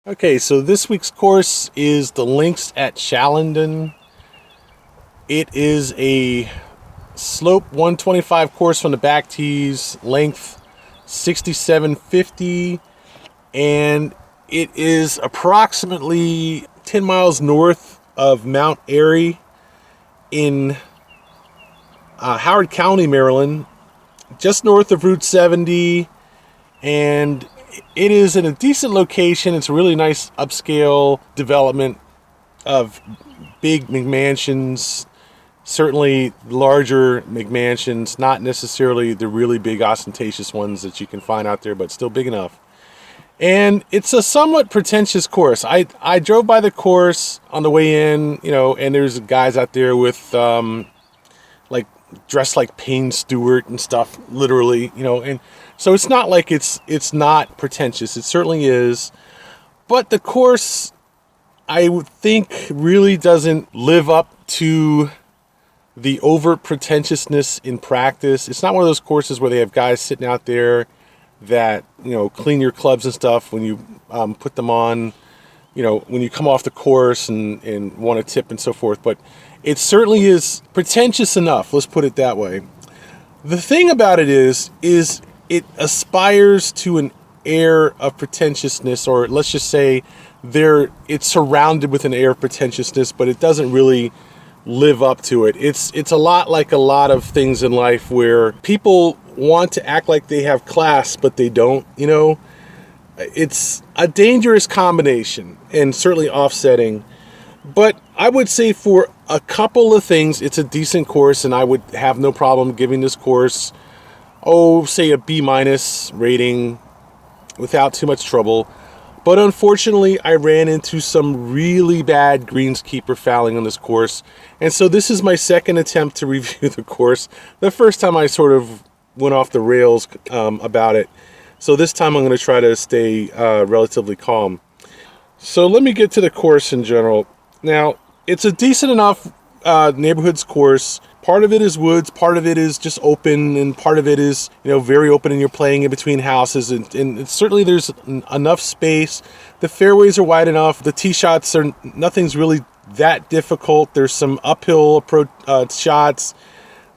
Okay, so this week's course is the links at Challendon. It is a slope 125 course from the back tees, length 6750, and it is approximately 10 miles north of Mount Airy in Howard County, Maryland, just north of Route 70, and it is in a decent location. It's a really nice upscale development of big McMansions, certainly larger McMansions, not necessarily the really big ostentatious ones that you can find out there, but still big enough. And it's a somewhat pretentious course. I drove by the course on the way in, and there's guys out there with like dressed like Payne Stewart and stuff, literally, and so it's not like it's not pretentious. It certainly is. But the course, I would think, really doesn't live up to the overt pretentiousness in practice. It's not one of those courses where they have guys sitting out there that, clean your clubs and stuff when you put them on, when you come off the course and want to tip and so forth. But it certainly is pretentious enough, let's put it that way. The thing about it is it aspires to an air of pretentiousness, or let's just say it's surrounded with an air of pretentiousness, but it doesn't really live up to it. It's a lot like a lot of things in life where people want to act like they have class, but they don't, It's a dangerous combination and certainly offsetting. But I would say for a couple of things, it's a decent course, and I would have no problem giving this course, say a B- rating without too much trouble. But unfortunately, I ran into some really bad greenskeeper fouling on this course. And so this is my second attempt to review the course. The first time I sort of went off the rails about it. So this time I'm going to try to stay relatively calm. So let me get to the course in general. Now, it's a decent enough neighborhoods course. Part of it is woods, part of it is just open, and part of it is, very open, and you're playing in between houses. And certainly there's enough space. The fairways are wide enough. The tee shots nothing's really that difficult. There's some uphill approach shots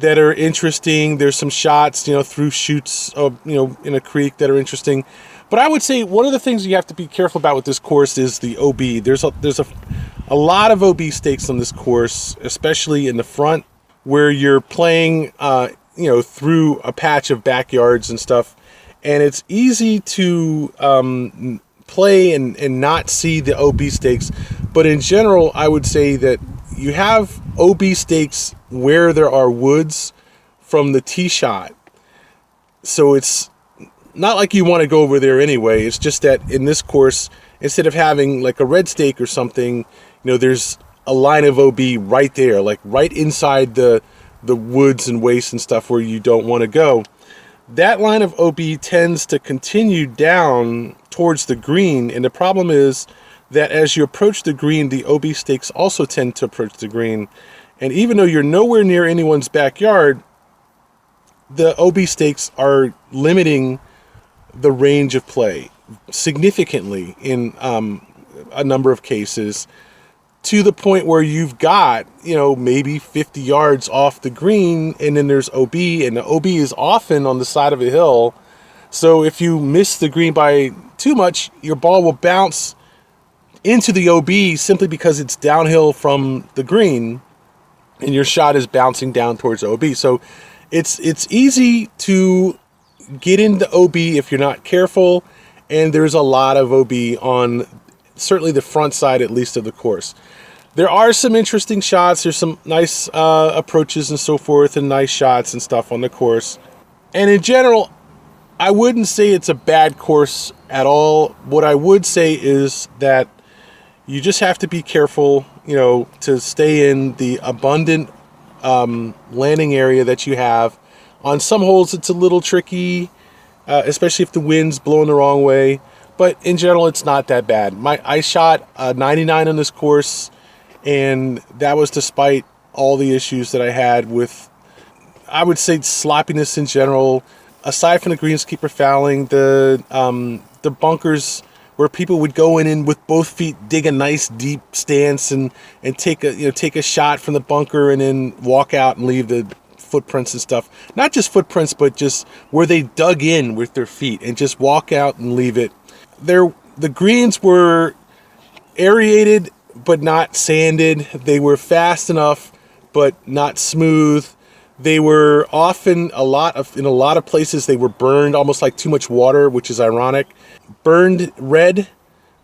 that are interesting. There's some shots, through chutes, in a creek that are interesting. But I would say one of the things you have to be careful about with this course is the OB. There's a lot of OB stakes on this course, especially in the front, where you're playing, through a patch of backyards and stuff. And it's easy to play and not see the OB stakes. But in general, I would say that you have OB stakes where there are woods from the tee shot. So it's not like you want to go over there anyway. It's just that in this course, instead of having like a red stake or something, there's a line of OB right there, like right inside the woods and wastes and stuff where you don't want to go. That line of OB tends to continue down towards the green, and the problem is that as you approach the green, the OB stakes also tend to approach the green. And even though you're nowhere near anyone's backyard, the OB stakes are limiting the range of play significantly in a number of cases, to the point where you've got, maybe 50 yards off the green, and then there's OB, and the OB is often on the side of a hill. So if you miss the green by too much, your ball will bounce into the OB simply because it's downhill from the green, and your shot is bouncing down towards the OB. So it's easy to get into OB if you're not careful, and there's a lot of OB on certainly the front side, at least, of the course. There are some interesting shots. There's some nice approaches and so forth, and nice shots and stuff on the course. And in general, I wouldn't say it's a bad course at all. What I would say is that you just have to be careful, to stay in the abundant landing area that you have. On some holes, it's a little tricky, especially if the wind's blowing the wrong way. But in general, it's not that bad. I shot 99 on this course, and that was despite all the issues that I had with, I would say, sloppiness in general. Aside from the greenskeeper fouling, the bunkers where people would go in and with both feet dig a nice deep stance and take a shot from the bunker and then walk out and leave the footprints and stuff. Not just footprints, but just where they dug in with their feet and just walk out and leave it. The greens were aerated but not sanded. They were fast enough but not smooth. They were often in a lot of places they were burned, almost like too much water, which is ironic. Burned red,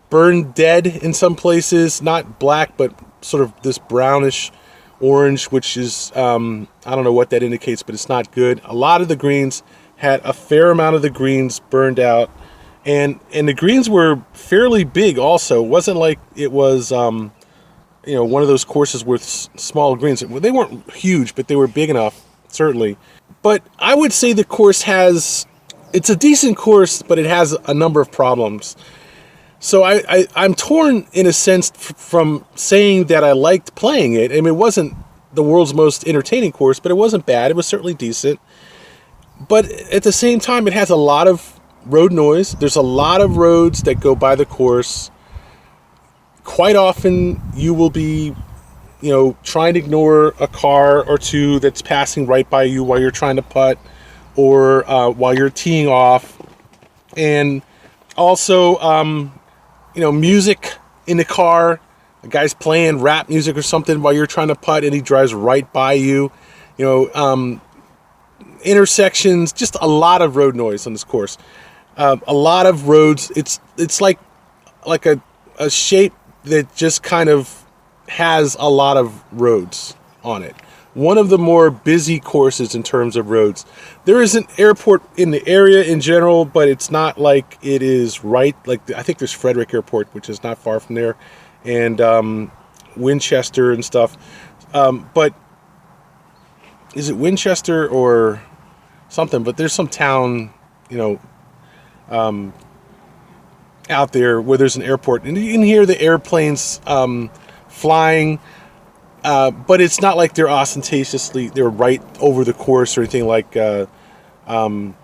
burned dead in some places, not black, but sort of this brownish orange, which is, I don't know what that indicates, but it's not good. A lot of the greens had a fair amount of the greens burned out, and the greens were fairly big also. It wasn't like it was, one of those courses with small greens. They weren't huge, but they were big enough, certainly. But I would say the course it's a decent course, but it has a number of problems. So I'm torn in a sense from saying that I liked playing it. I mean, it wasn't the world's most entertaining course, but it wasn't bad. It was certainly decent. But at the same time, it has a lot of road noise. There's a lot of roads that go by the course. Quite often, you will be, trying to ignore a car or two that's passing right by you while you're trying to putt or while you're teeing off. And also, music in the car. A guy's playing rap music or something while you're trying to putt, and he drives right by you. Intersections, just a lot of road noise on this course. A lot of roads. It's like a shape that just kind of has a lot of roads on it. One of the more busy courses in terms of roads. There is an airport in the area in general, but it's not like it is right. Like, I think there's Frederick Airport, which is not far from there, and Winchester and stuff. But is it Winchester or something? But there's some town, out there where there's an airport, and you can hear the airplanes flying. But it's not like they're right over the course or anything like some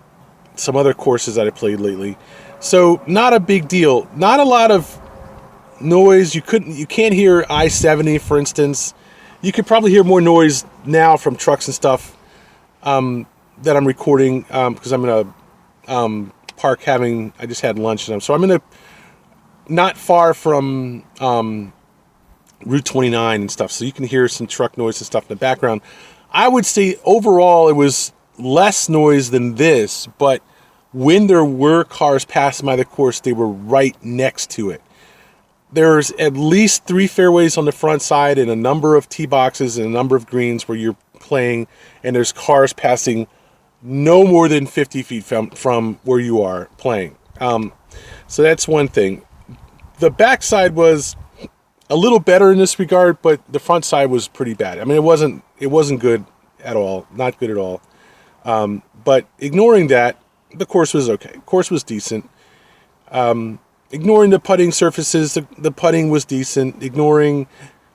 other courses that I played lately. So not a big deal. Not a lot of noise. You can't hear I-70, for instance. You could probably hear more noise now from trucks and stuff that I'm recording because I'm in a park I just had lunch, so I'm not far from Route 29 and stuff, so you can hear some truck noise and stuff in the background. I would say overall it was less noise than this, but when there were cars passing by the course, they were right next to it. There's at least 3 fairways on the front side and a number of tee boxes and a number of greens where you're playing, and there's cars passing no more than 50 feet from where you are playing. So that's one thing. The backside was a little better in this regard, but the front side was pretty bad. I mean, it wasn't good at all, not good at all. But ignoring that, the course was okay. The course was decent. Ignoring the putting surfaces, the putting was decent. Ignoring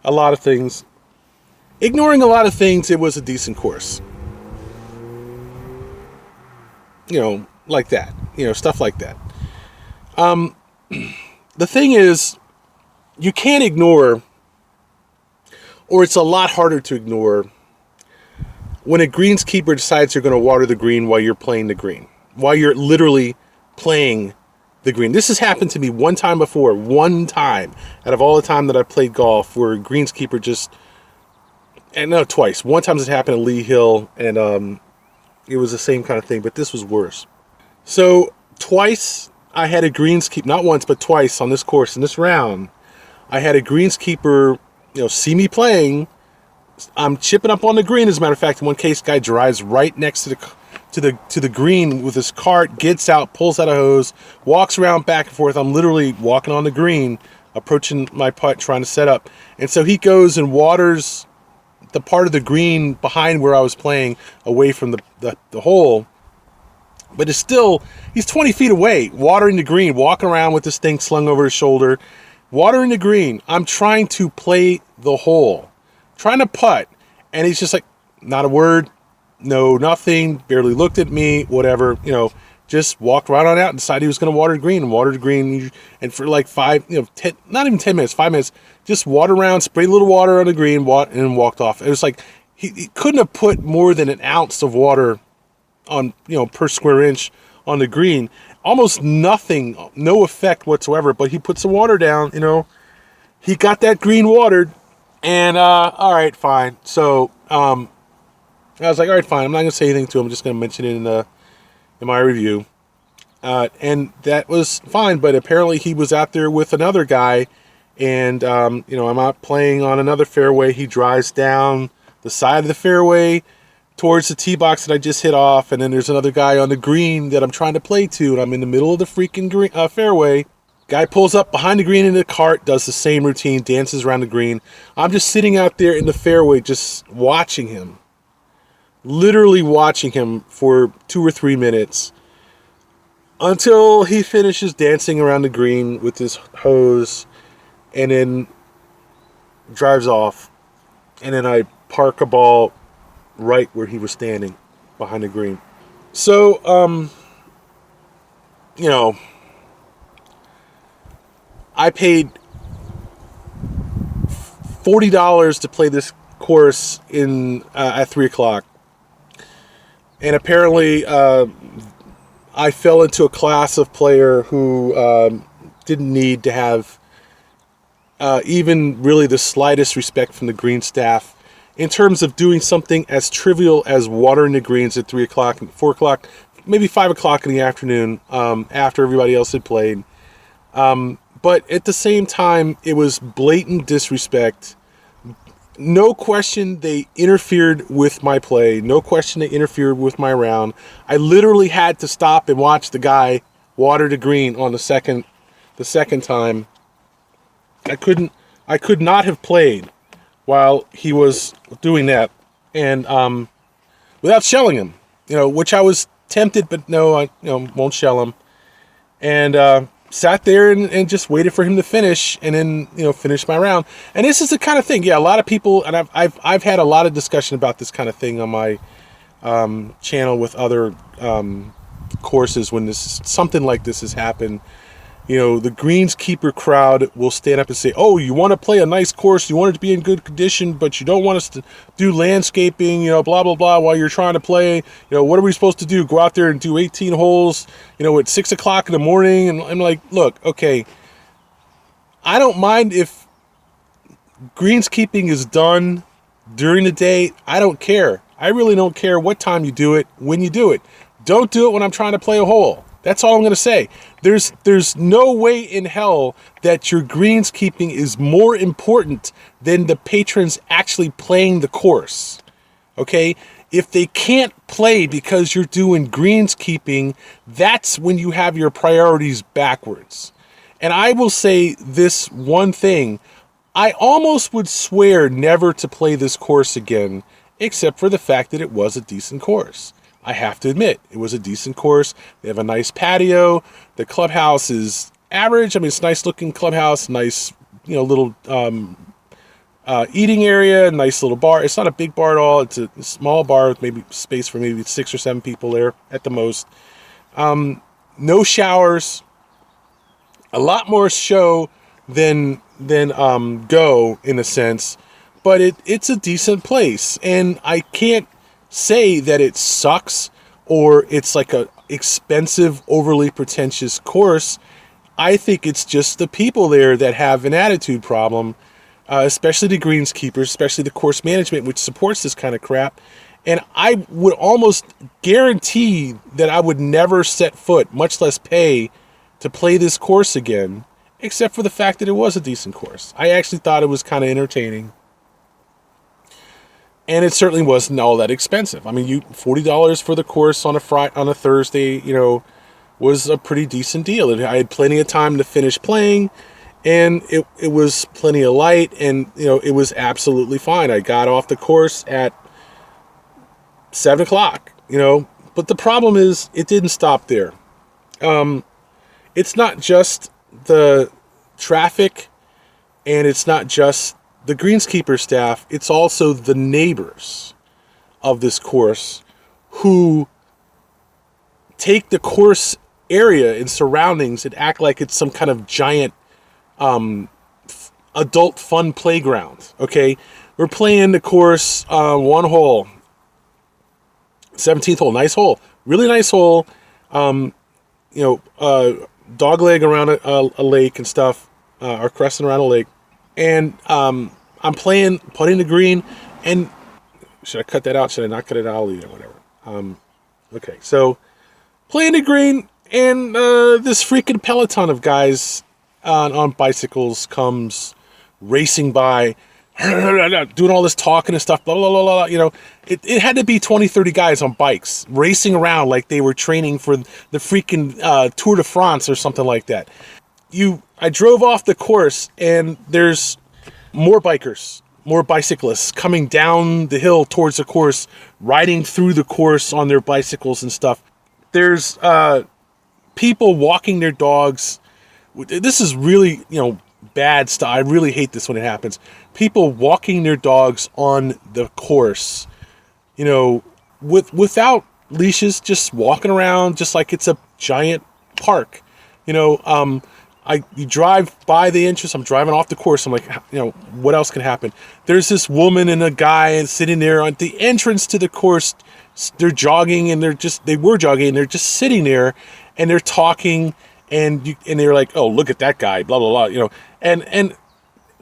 a lot of things, it was a decent course. Like that. Stuff like that. The thing is, you can't ignore, or it's a lot harder to ignore, when a greenskeeper decides you're going to water the green while you're playing the green, while you're literally playing the green. This has happened to me one time before, out of all the time that I played golf, where a greenskeeper twice. One time it happened at Lee Hill, and it was the same kind of thing, but this was worse. So twice I had a greenskeeper, not once, but twice on this course, in this round, I had a greenskeeper, see me playing. I'm chipping up on the green. As a matter of fact, in one case, guy drives right next to the green with his cart, gets out, pulls out a hose, walks around back and forth. I'm literally walking on the green, approaching my putt, trying to set up. And so he goes and waters the part of the green behind where I was playing, away from the hole. But he's 20 feet away, watering the green, walking around with this thing slung over his shoulder, watering the green. I'm trying to play the hole, trying to putt, and he's just like, not a word, no, nothing, barely looked at me, whatever, just walked right on out and decided he was going to water the green, and watered the green. And for like 10, not even 10 minutes, 5 minutes, just water around, sprayed a little water on the green, and walked off. It was like he couldn't have put more than an ounce of water on, per square inch on the green. Almost nothing, no effect whatsoever. But he put some water down, he got that green watered, and all right, fine. So I was like, all right, fine. I'm not gonna say anything to him. I'm just gonna mention it in my review, and that was fine. But apparently, he was out there with another guy, and I'm out playing on another fairway. He drives down the side of the fairway towards the tee box that I just hit off, and then there's another guy on the green that I'm trying to play to, and I'm in the middle of the freaking green, fairway. Guy pulls up behind the green in the cart, does the same routine, dances around the green. I'm just sitting out there in the fairway just watching him. Literally watching him for 2 or 3 minutes until he finishes dancing around the green with his hose and then drives off. And then I park a ball right where he was standing behind the green. So, I paid $40 to play this course at 3 o'clock. And apparently, I fell into a class of player who didn't need to have even really the slightest respect from the green staff in terms of doing something as trivial as watering the greens at 3 o'clock, 4 o'clock, maybe 5 o'clock in the afternoon after everybody else had played. But at the same time, it was blatant disrespect. No question they interfered with my play. No question they interfered with my round. I literally had to stop and watch the guy water the green on the second time. I could not have played while he was doing that, and without shelling him, which I was tempted, but no, I won't shell him, and sat there and just waited for him to finish, and then finish my round. And this is the kind of thing, a lot of people, and I've had a lot of discussion about this kind of thing on my channel with other courses when something like this has happened. The greenskeeper crowd will stand up and say, oh, you want to play a nice course, you want it to be in good condition, but you don't want us to do landscaping, blah, blah, blah, while you're trying to play. What are we supposed to do? Go out there and do 18 holes, at 6 o'clock in the morning? And I'm like, look, okay, I don't mind if greenskeeping is done during the day. I don't care. I really don't care what time you do it, when you do it. Don't do it when I'm trying to play a hole. That's all I'm going to say. There's no way in hell that your greenskeeping is more important than the patrons actually playing the course. Okay? If they can't play because you're doing greenskeeping, that's when you have your priorities backwards. And I will say this one thing. I almost would swear never to play this course again, except for the fact that it was a decent course. I have to admit, it was a decent course. They have a nice patio. The clubhouse is average. I mean, it's a nice looking clubhouse, nice, little eating area, nice little bar. It's not a big bar at all. It's a small bar with maybe space for maybe 6 or 7 people there at the most. No showers. A lot more show than go in a sense, but it's a decent place, and I can't say that it sucks or it's like a expensive, overly pretentious course. I think it's just the people there that have an attitude problem, especially the greenskeepers, especially the course management, which supports this kind of crap. And I would almost guarantee that I would never set foot, much less pay, to play this course again, except for the fact that it was a decent course. I actually thought it was kind of entertaining. And it certainly wasn't all that expensive. I mean, $40 for the course on a Thursday, was a pretty decent deal. I had plenty of time to finish playing, and it was plenty of light, and it was absolutely fine. I got off the course at 7 o'clock. But the problem is, it didn't stop there. It's not just the traffic, and it's not just the greenskeeper staff, it's also the neighbors of this course who take the course area and surroundings and act like it's some kind of giant adult fun playground. Okay, we're playing the course, one hole, 17th hole, nice hole, really nice hole. Dog leg around a lake and stuff, or crescent around a lake, and I'm putting the green. And should I cut that out? Should I not cut it out? I'll leave it, whatever. Okay, so playing the green, and this freaking peloton of guys on bicycles comes racing by, doing all this talking and stuff, blah, blah, blah, blah. You know, it had to be 20, 30 guys on bikes racing around like they were training for the freaking Tour de France or something like that. I drove off the course, and there's more bikers, more bicyclists coming down the hill towards the course, riding through the course on their bicycles and stuff. There's people walking their dogs. This is really, bad stuff. I really hate this when it happens. People walking their dogs on the course, without leashes, just walking around just like it's a giant park. You drive by the entrance. I'm driving off the course. I'm like, what else can happen? There's this woman and a guy sitting there at the entrance to the course. They're jogging, and they were jogging, and they're just sitting there, and they're talking, and they're like, oh, look at that guy, blah, blah, blah, and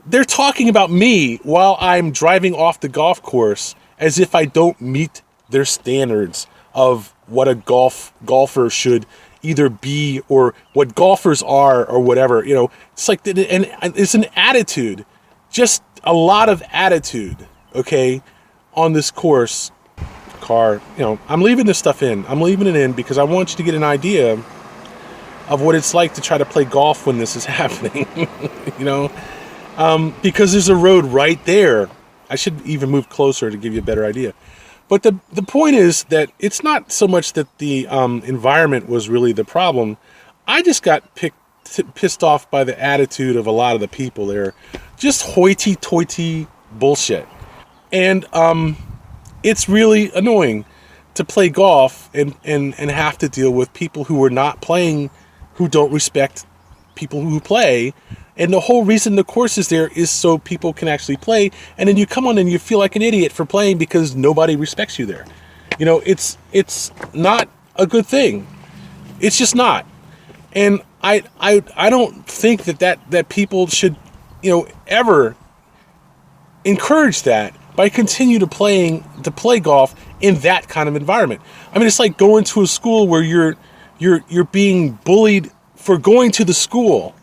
they're talking about me while I'm driving off the golf course, as if I don't meet their standards of what a golfer should either be, or what golfers are, or whatever. It's like, and it's an attitude, just a lot of attitude, okay, on this course. Car, I'm leaving this stuff in. I'm leaving it in because I want you to get an idea of what it's like to try to play golf when this is happening. Because there's a road right there. I should even move closer to give you a better idea. But the point is that it's not so much that the environment was really the problem. I just got pissed off by the attitude of a lot of the people there. Just hoity-toity bullshit. And it's really annoying to play golf and have to deal with people who are not playing, who don't respect people who play. And the whole reason the course is there is so people can actually play. And then you come on and you feel like an idiot for playing because nobody respects you there. It's not a good thing. It's just not. And I don't think that people should, ever encourage that by continue to play golf in that kind of environment. I mean, it's like going to a school where you're being bullied for going to the school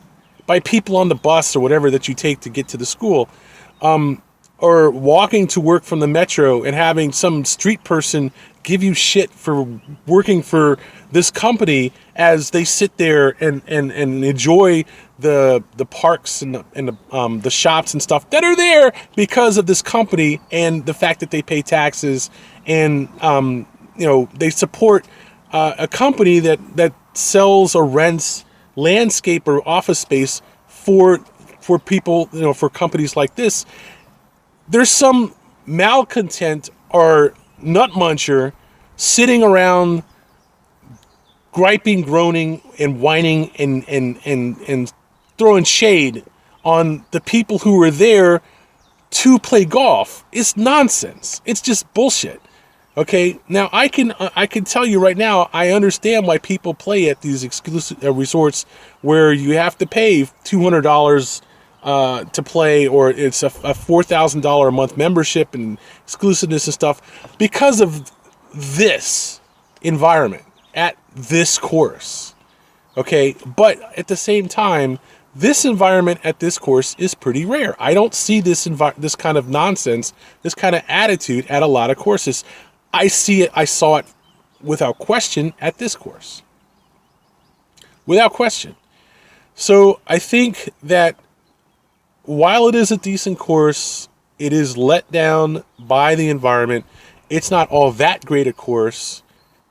by people on the bus or whatever that you take to get to the school, or walking to work from the metro and having some street person give you shit for working for this company as they sit there and enjoy the parks and the shops and stuff that are there because of this company and the fact that they pay taxes and they support a company that sells or rents landscape or office space for people, for companies like this. There's some malcontent or nut muncher sitting around griping, groaning, and whining and throwing shade on the people who are there to play golf. It's nonsense. It's just bullshit. Okay, now I can tell you right now, I understand why people play at these exclusive resorts where you have to pay $200 to play, or it's a $4,000 a month membership and exclusiveness and stuff because of this environment at this course. Okay, but at the same time, this environment at this course is pretty rare. I don't see this kind of nonsense, this kind of attitude at a lot of courses. I saw it without question at this course. Without question. So I think that while it is a decent course, it is let down by the environment. It's not all that great a course,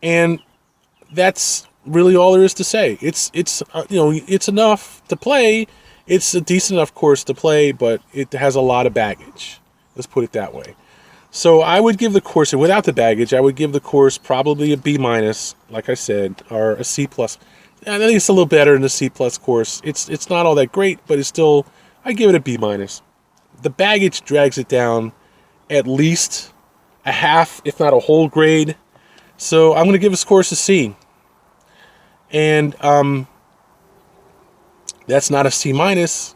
and that's really all there is to say. It's enough to play. It's a decent enough course to play, but it has a lot of baggage. Let's put it that way. So I would give the course, without the baggage, I would give the course probably a B minus, like I said, or a C plus. I think it's a little better than the C plus course. It's not all that great, but it's still, I give it a B minus. The baggage drags it down at least a half, if not a whole grade. So I'm going to give this course a C. And that's not a C minus.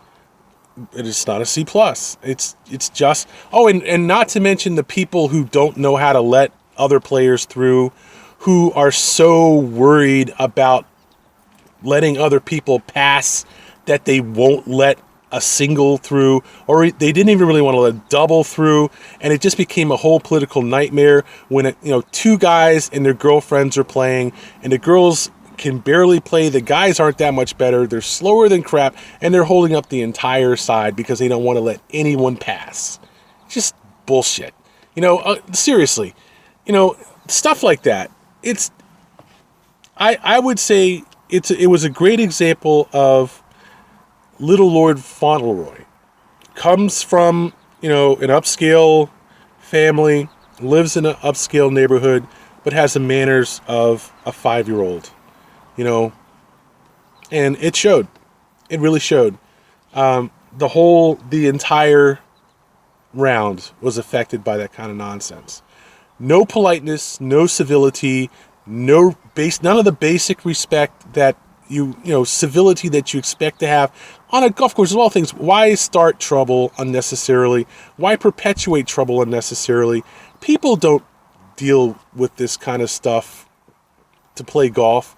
It is not a C plus. It's just, oh, and not to mention the people who don't know how to let other players through, who are so worried about letting other people pass that they won't let a single through, or they didn't even really want to let a double through, and it just became a whole political nightmare when two guys and their girlfriends are playing, and the girls can barely play. The guys aren't that much better. They're slower than crap, and they're holding up the entire side because they don't want to let anyone pass. Just bullshit. Seriously, stuff like that. I would say it was a great example of Little Lord Fauntleroy. Comes from, an upscale family, lives in an upscale neighborhood, but has the manners of a 5-year-old. And it showed. It really showed. The entire round was affected by that kind of nonsense. No politeness, no civility, none of the basic respect that civility that you expect to have on a golf course. Of all things, why start trouble unnecessarily? Why perpetuate trouble unnecessarily? People don't deal with this kind of stuff to play golf.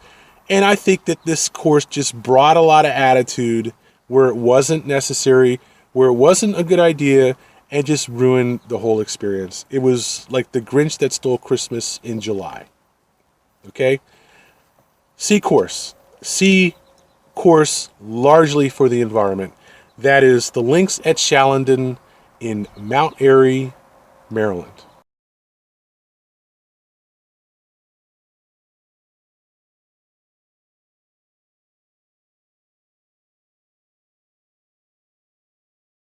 And I think that this course just brought a lot of attitude where it wasn't necessary, where it wasn't a good idea, and just ruined the whole experience. It was like the Grinch that stole Christmas in July. Okay? C course. C course largely for the environment. That is the links at Challendon in Mount Airy, Maryland.